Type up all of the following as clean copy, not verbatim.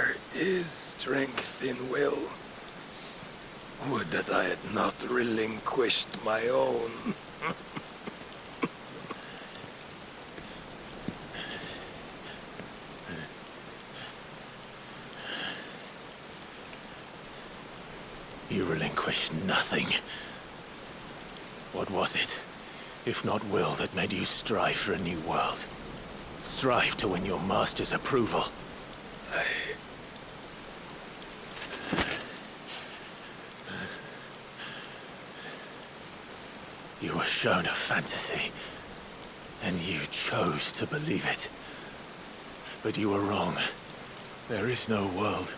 There is strength in will. Would that I had not relinquished my own. You relinquished nothing. What was it, if not will, that made you strive for a new world? Strive to win your master's approval? You were shown a fantasy, and you chose to believe it. But you were wrong. There is no world,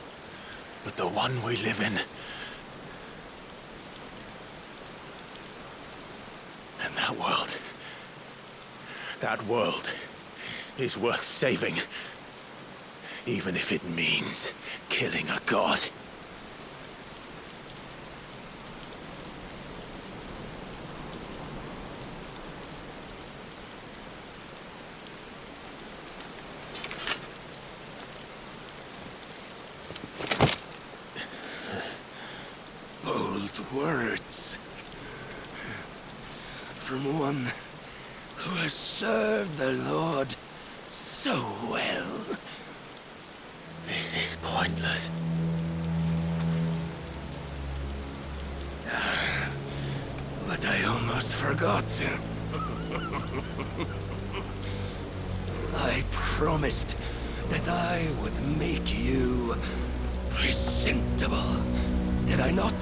but the one we live in. And that world is worth saving, even if it means killing a god. Bold words. From one who has served the Lord so well. This is pointless. But I almost forgot. I promised that I would make you presentable. Did I not?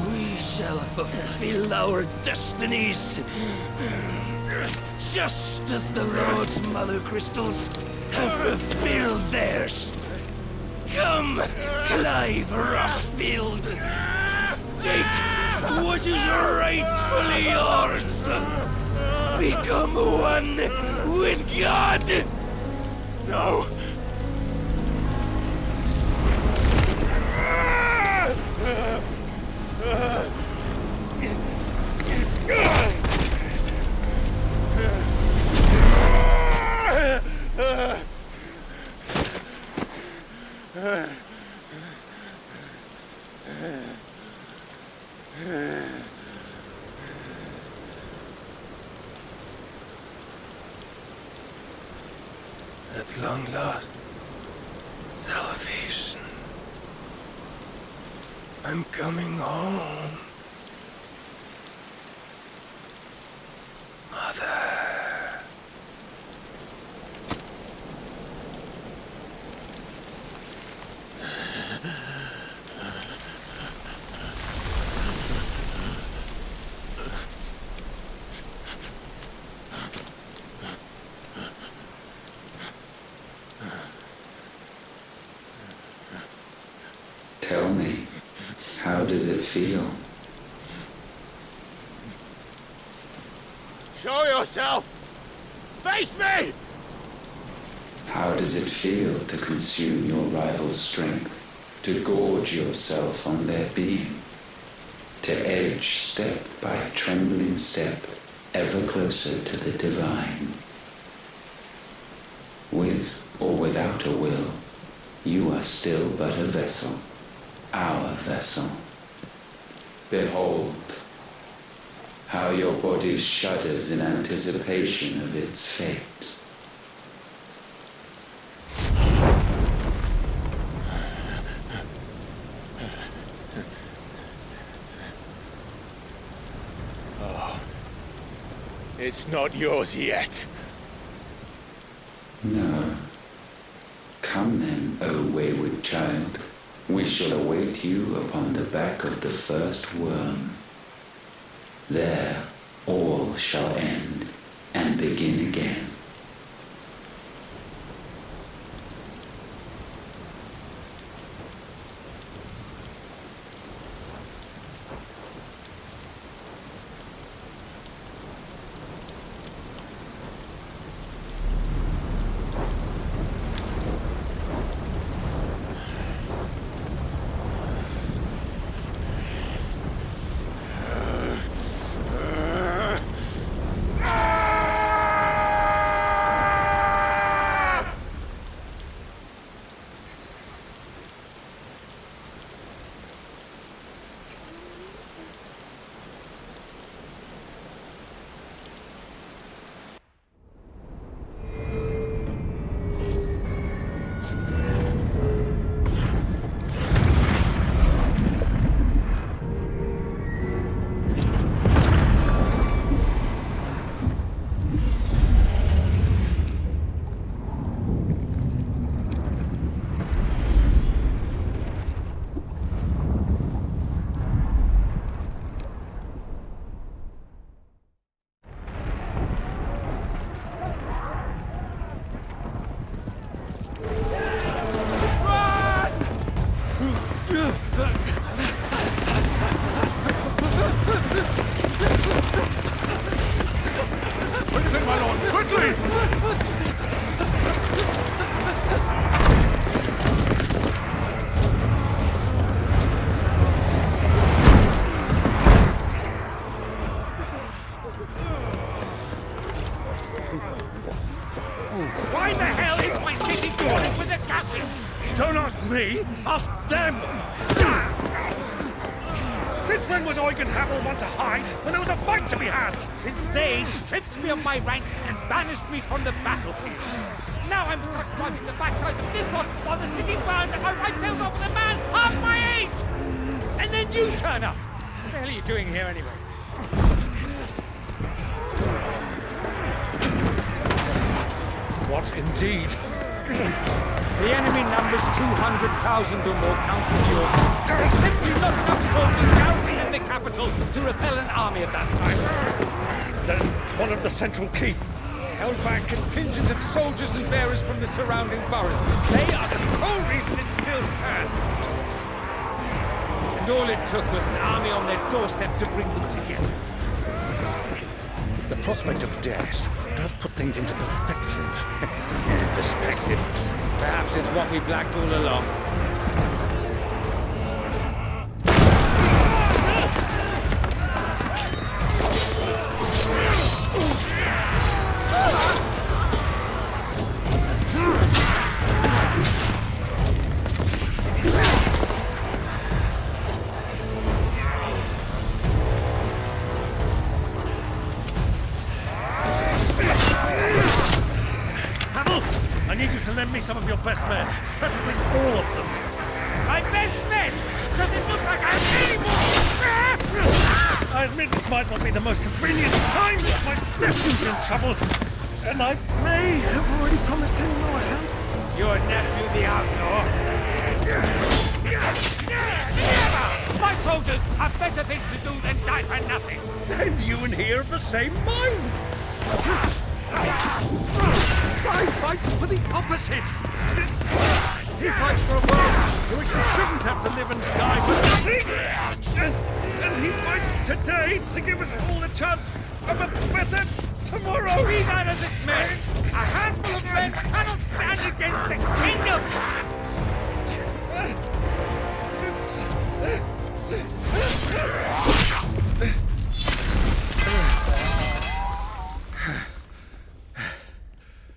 We shall fulfill our destinies, just as the Lord's Mother Crystals have fulfilled theirs. Come, Clive Rossfield. Take what is rightfully yours. Become one with God. No! At long last, salvation. I'm coming home. Mother. Tell me, how does it feel? Show yourself! Face me! How does it feel to consume your rival's strength, to gorge yourself on their being, to edge step by trembling step ever closer to the divine? With or without a will, you are still but a vessel, our vessel. Behold, how your body shudders in anticipation of its fate. Oh, it's not yours yet. No. Come then, O wayward child. We shall await you upon the back of the first worm. There all shall end and begin again. me, ask them! Since when was Eugen Hamel one to hide when there was a fight to be had? Since they stripped me of my rank and banished me from the battlefield. Now I'm stuck wiping the backsides of this one while the city burns and my wife tails off with a man half my age! And then you turn up! What the hell are you doing here anyway? What indeed? The enemy numbers 200,000 or more counting yours. There are simply not enough soldiers garrisoning in the capital to repel an army of that size. Then one of the central keep. Held by a contingent of soldiers and bearers from the surrounding boroughs. They are the sole reason it still stands. And all it took was an army on their doorstep to bring them together. The prospect of death does put things into perspective. Perspective. Perhaps it's what we've lacked all along. I need you to lend me some of your best men, preferably all of them. My best men! Does it look like I have any more? I admit this might not be the most convenient time, but my nephew's in trouble, and I may have already promised him more help. Your nephew, the outlaw. Never! My soldiers have better things to do than die for nothing. And you and he are of the same mind. I fights for the opposite. He fights for a world in which we shouldn't have to live and die for nothing. And he fights today to give us all a chance of a better tomorrow. Be that as it may, a handful of men cannot stand against a kingdom.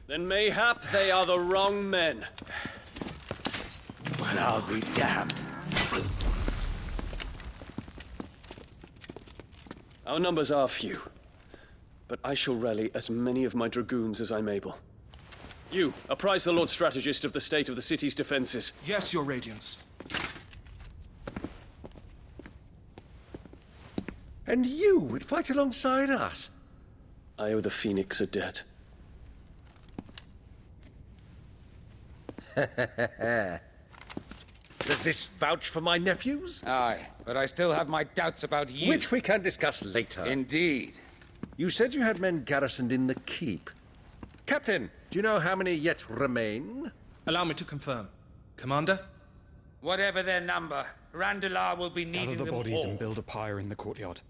Then mayhap they are the wrong men. Well, I'll be damned. Our numbers are few, but I shall rally as many of my dragoons as I'm able. You, apprise the Lord Strategist of the state of the city's defenses. Yes, Your Radiance. And you would fight alongside us? I owe the Phoenix a debt. Does this vouch for my nephews? Aye, but I still have my doubts about you. Which we can discuss later. Indeed. You said you had men garrisoned in the keep. Captain, do you know how many yet remain? Allow me to confirm. Commander? Whatever their number, Randalar will be needing Gather the them bodies all. and build a pyre in the courtyard.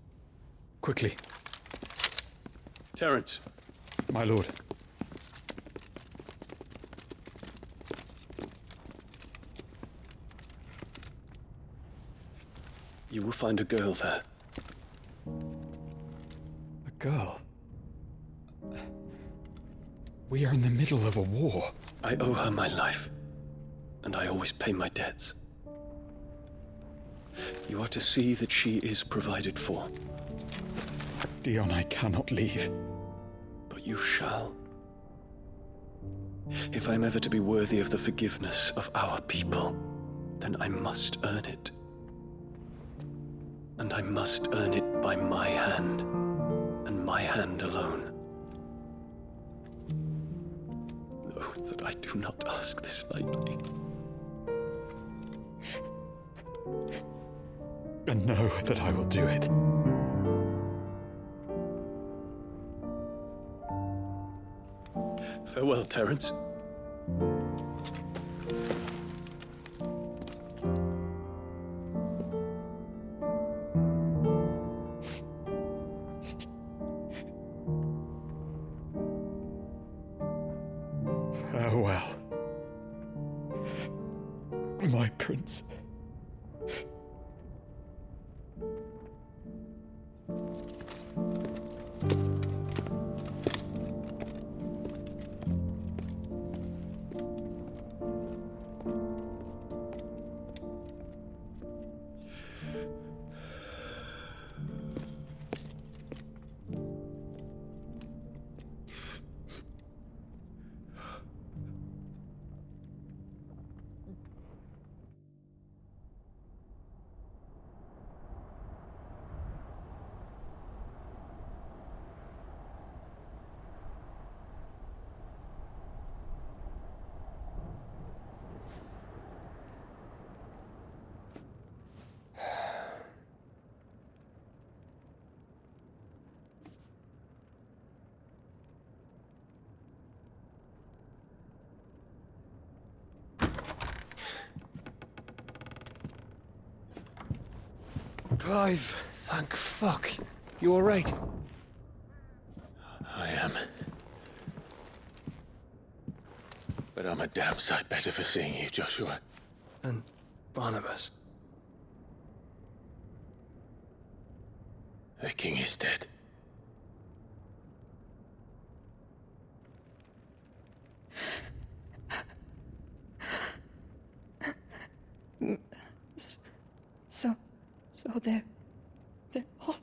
Quickly, Terence, my lord. you will find a girl there. A girl. We are in the middle of a war. I owe her my life, and I always pay my debts. You are to see that she is provided for, Dion, I cannot leave. but you shall. If I am ever to be worthy of the forgiveness of our people, then I must earn it. And I must earn it by my hand, and my hand alone. Know that I do not ask this lightly. And know that I will do it. Farewell, Terence. Farewell, my prince. Clive! Thank fuck. You alright? I am. But I'm a damn sight better for seeing you, Joshua. And Barnabas. The king is dead. So they're all...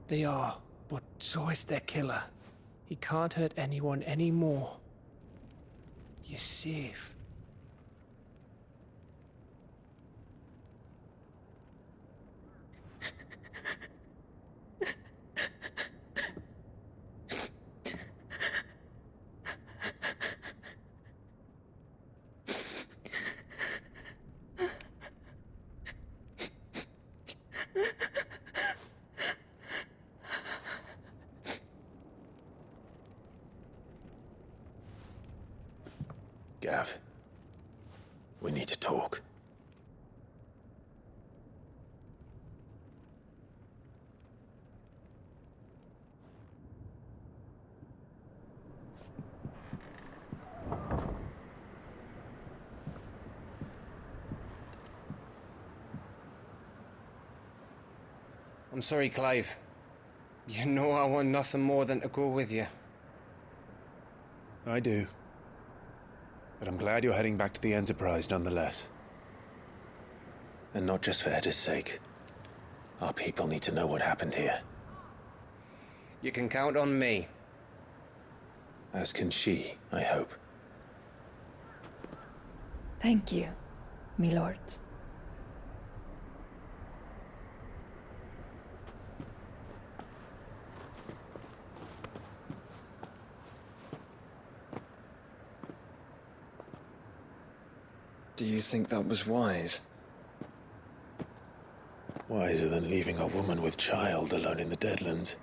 They are, but so is their killer. He can't hurt anyone anymore. You're safe. Gav, we need to talk. I'm sorry, Clive. You know I want nothing more than to go with you. I do. But I'm glad you're heading back to the Enterprise nonetheless. And not just for Etta's sake. Our people need to know what happened here. You can count on me. As can she, I hope. Thank you, my lords. Do you think that was wise? Wiser than leaving a woman with child alone in the Deadlands.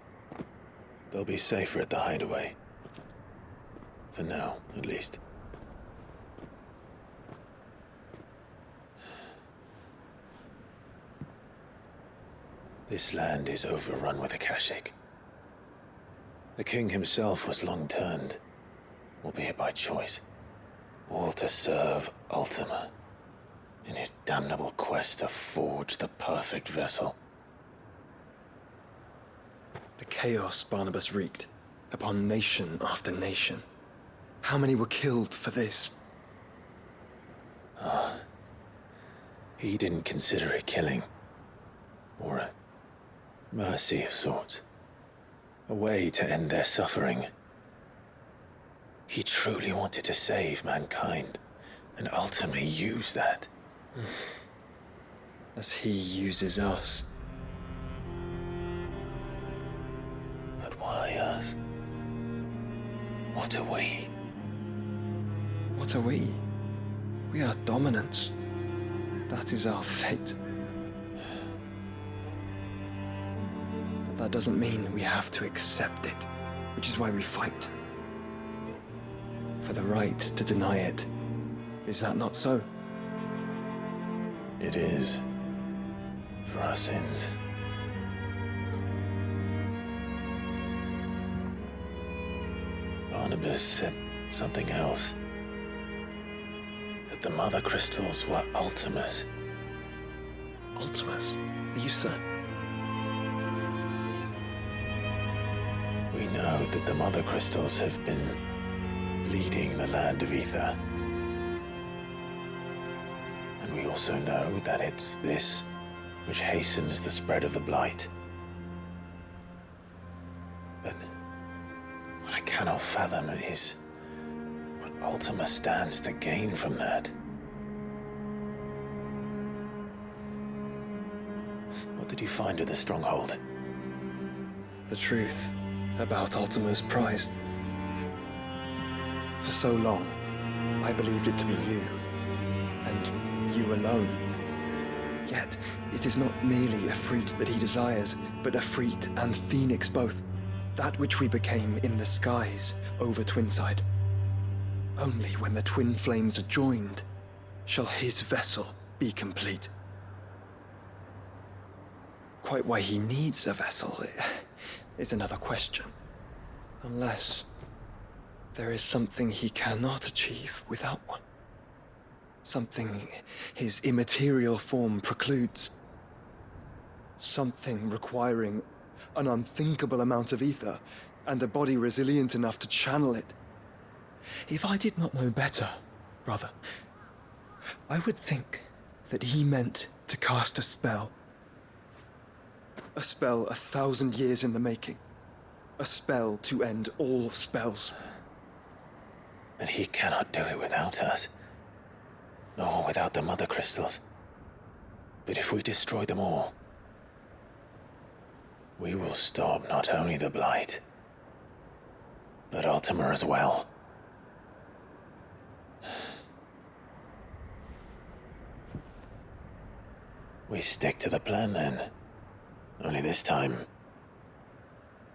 They'll be safer at the hideaway. For now, at least. This land is overrun with Akashic. The king himself was long turned, albeit by choice. All to serve Ultima, in his damnable quest to forge the perfect vessel. The chaos Barnabas wreaked upon nation after nation. How many were killed for this? He didn't consider it killing, or a mercy of sorts. A way to end their suffering. He truly wanted to save mankind, and ultimately used that. As he uses us. But why us? What are we? What are we? We are dominance. That is our fate. But that doesn't mean we have to accept it, which is why we fight. For the right to deny it. Is that not so? It is. For our sins. Barnabas said something else. That the Mother Crystals were Ultimas. Ultimas? Are you certain? We know that the Mother Crystals have been leading the land of Ether. And we also know that it's this which hastens the spread of the Blight. But what I cannot fathom is what Ultima stands to gain from that. What did you find at the Stronghold? The truth about Ultima's prize. For so long, I believed it to be you, and you alone. Yet, it is not merely Efreet that he desires, but Efreet and Phoenix both. That which we became in the skies over Twinside. Only when the twin flames are joined shall his vessel be complete. Quite why he needs a vessel is another question. Unless there is something he cannot achieve without one. Something his immaterial form precludes. Something requiring an unthinkable amount of ether and a body resilient enough to channel it. If I did not know better, brother, I would think that he meant to cast a spell. A spell 1,000 years in the making. A spell to end all spells. And he cannot do it without us. Nor without the Mother Crystals. But if we destroy them all, we will stop not only the Blight, but Ultima as well. We stick to the plan then. Only this time,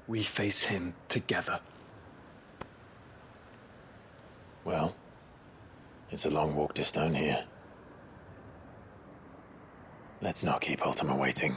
we face him together. Well, it's a long walk to Stone here. Let's not keep Ultima waiting.